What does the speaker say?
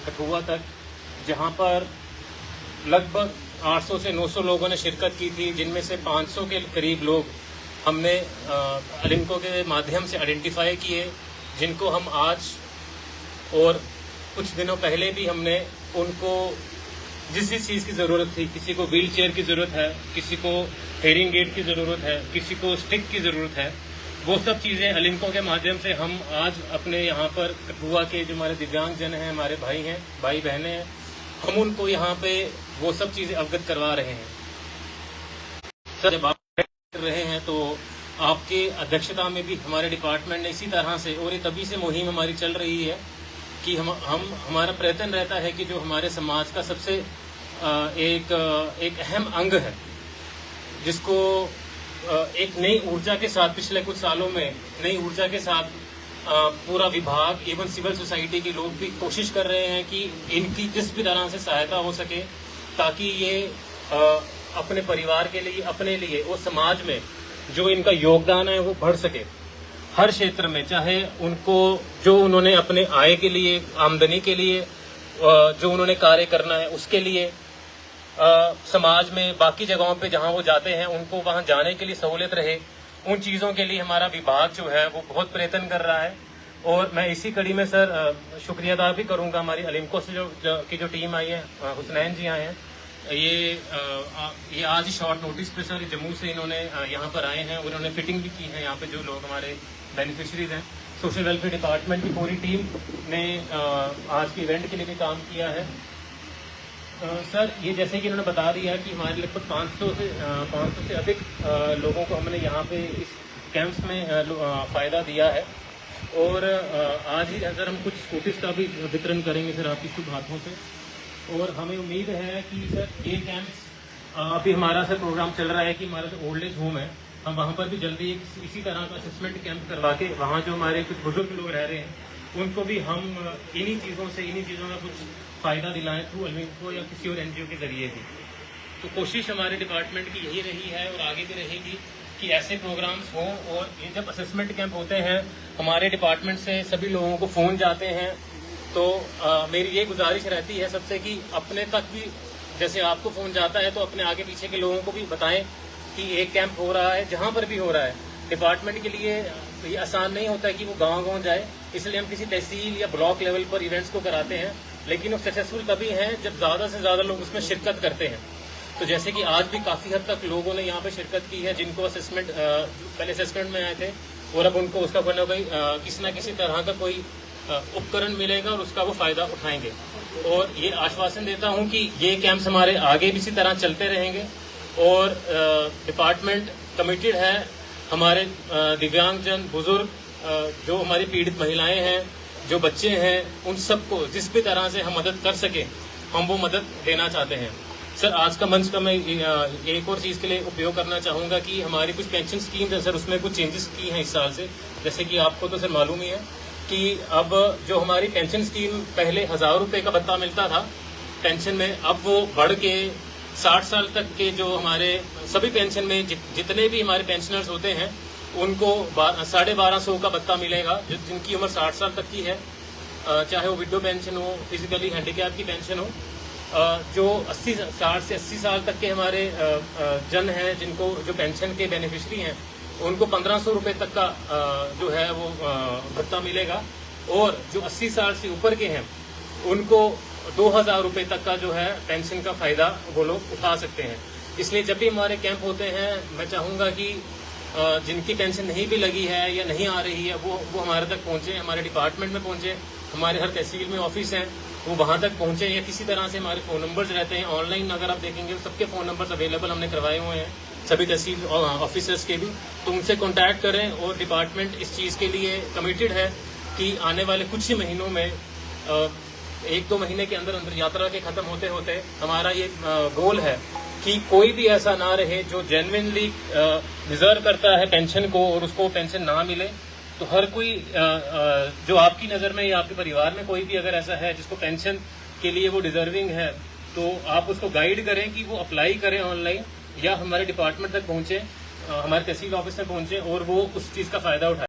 कठुआ तक, जहां पर लगभग 800 से 900 लोगों ने शिरकत की थी, जिनमें से 500 के करीब लोग हमने अलिमको के माध्यम से आइडेंटिफाई किए, जिनको हम आज और कुछ दिनों पहले भी हमने उनको जिस चीज़ की ज़रूरत थी, किसी को व्हील चेयर की ज़रूरत है, किसी को हेयरिंग एड की ज़रूरत है, किसी को स्टिक की ज़रूरत है, वो सब चीज़ें अलिमको के माध्यम से हम आज अपने यहाँ पर कठुआ के जो हमारे दिव्यांगजन हैं, हमारे भाई बहनें हैं, हम उनको यहाँ पे वो सब चीज़ें अवगत करवा रहे हैं। सर, जब आप कर रहे हैं तो आपके अध्यक्षता में भी हमारे डिपार्टमेंट ने इसी तरह से, और ये तभी से मुहिम हमारी चल रही है कि हमारा प्रयत्न रहता है कि जो हमारे समाज का सबसे एक अहम अंग है, जिसको एक नई ऊर्जा के साथ पिछले कुछ सालों में नई ऊर्जा के साथ पूरा विभाग एवं सिविल सोसाइटी के लोग भी कोशिश कर रहे हैं कि इनकी जिस भी तरह से सहायता हो सके, ताकि ये अपने परिवार के लिए, अपने लिए और समाज में जो इनका योगदान है वो बढ़ सके हर क्षेत्र में। चाहे उनको जो उन्होंने अपने आय के लिए, आमदनी के लिए जो उन्होंने कार्य करना है उसके लिए, समाज में बाकी जगहों पे जहां वो जाते हैं उनको वहां जाने के लिए सहूलियत रहे, उन चीज़ों के लिए हमारा विभाग जो है वो बहुत प्रयत्न कर रहा है। और मैं इसी कड़ी में सर शुक्रिया अदा भी करूंगा हमारी अलिमको से जो टीम आई है, हुसनैन जी आए हैं, ये आज ही शॉर्ट नोटिस पे सर जम्मू से इन्होंने यहाँ पर आए हैं और उन्होंने फिटिंग भी की है यहाँ पे जो लोग हमारे बेनिफिशरीज हैं। सोशल वेलफेयर डिपार्टमेंट की पूरी टीम ने आज के इवेंट के लिए भी काम किया है। सर, ये जैसे कि इन्होंने बता दिया कि हमारे लगभग 500 से अधिक लोगों को हमने यहाँ पे इस कैंप्स में फ़ायदा दिया है। और आज ही सर हम कुछ स्कूटीज का भी वितरण करेंगे सर आपकी शुभ हाथों से। और हमें उम्मीद है कि सर ये कैंप्स अभी हमारा सर प्रोग्राम चल रहा है कि हमारा जो ओल्ड एज होम है, हम वहाँ पर भी जल्दी इसी तरह का असेसमेंट कैंप करवा के वहाँ जो हमारे कुछ बुजुर्ग लोग रह रहे हैं उनको भी हम इन्हीं चीज़ों का कुछ फ़ायदा दिलाएं थ्रू अलिमको या किसी और एनजीओ के जरिए भी। तो कोशिश हमारे डिपार्टमेंट की यही रही है और आगे भी रहेगी कि ऐसे प्रोग्राम्स हों। और ये जब असेसमेंट कैंप होते हैं, हमारे डिपार्टमेंट से सभी लोगों को फ़ोन जाते हैं, तो मेरी ये गुजारिश रहती है सबसे कि अपने तक भी जैसे आपको फ़ोन जाता है तो अपने आगे पीछे के लोगों को भी बताएं कि एक कैंप हो रहा है, जहाँ पर भी हो रहा है। डिपार्टमेंट के लिए ये आसान नहीं होता है कि वो गांव जाए, इसलिए हम किसी तहसील या ब्लॉक लेवल पर इवेंट्स को कराते हैं, लेकिन वो सक्सेसफुल तभी हैं जब ज़्यादा से ज़्यादा लोग उसमें शिरकत करते हैं। तो जैसे कि आज भी काफ़ी हद तक लोगों ने यहाँ पे शिरकत की है, जिनको असेसमेंट पहले असेसमेंट में आए थे और अब उनको उसका कोई ना कोई किसी न किसी तरह का कोई उपकरण मिलेगा और उसका वो फ़ायदा उठाएंगे। और ये आश्वासन देता हूँ कि ये कैंप्स हमारे आगे भी इसी तरह चलते रहेंगे। और डिपार्टमेंट कमिटेड है हमारे दिव्यांगजन, बुजुर्ग, जो हमारी पीड़ित महिलाएं हैं, जो बच्चे हैं, उन सबको जिस भी तरह से हम मदद कर सके हम वो मदद देना चाहते हैं। सर, आज का मंच का मैं एक और चीज़ के लिए उपयोग करना चाहूँगा कि हमारी कुछ पेंशन स्कीम्स हैं सर, उसमें कुछ चेंजेस की हैं इस साल से। जैसे कि आपको तो सर मालूम ही है कि अब जो हमारी पेंशन स्कीम पहले 1000 रुपये का भत्ता मिलता था पेंशन में, अब वो बढ़ के 60 साल तक के जो हमारे सभी पेंशन में जितने भी हमारे पेंशनर्स होते हैं उनको 1250 का भत्ता मिलेगा, जिनकी उम्र 60 साल तक की है, चाहे वो विडो पेंशन हो, फिजिकली हैंडीकैप की पेंशन हो। जो 60 से 80 साल तक के हमारे जन हैं, जिनको जो पेंशन के बेनिफिशरी हैं, उनको 1500 रुपये तक का जो है वो भत्ता मिलेगा। और जो 80 साल से ऊपर के हैं उनको 2000 रुपये तक का जो है पेंशन का फ़ायदा वो लोग उठा सकते हैं। इसलिए जब भी हमारे कैंप होते हैं, मैं चाहूँगा कि जिनकी पेंशन नहीं भी लगी है या नहीं आ रही है वो हमारे तक पहुँचे, हमारे डिपार्टमेंट में पहुँचे, हमारे हर तहसील में ऑफिस हैं वो वहाँ तक पहुँचे, या किसी तरह से हमारे फ़ोन नंबर्स रहते हैं ऑनलाइन, अगर आप देखेंगे सबके फ़ोन नंबर्स अवेलेबल हमने करवाए हुए हैं, सभी तहसील ऑफिसर्स के भी, तो उनसे कॉन्टैक्ट करें। और डिपार्टमेंट इस चीज़ के लिए कमिटेड है कि आने वाले कुछ ही महीनों में 1-2 महीने के अंदर यात्रा के ख़त्म होते होते हमारा ये गोल है कि कोई भी ऐसा ना रहे जो जेन्युइनली डिजर्व करता है पेंशन को और उसको पेंशन ना मिले। तो हर कोई जो आपकी नज़र में या आपके परिवार में कोई भी अगर ऐसा है जिसको पेंशन के लिए वो डिजर्विंग है, तो आप उसको गाइड करें कि वो अप्लाई करें ऑनलाइन या हमारे डिपार्टमेंट तक पहुँचे, हमारे तहसील ऑफिस में पहुँचे और वो उस चीज़ का फ़ायदा उठाए।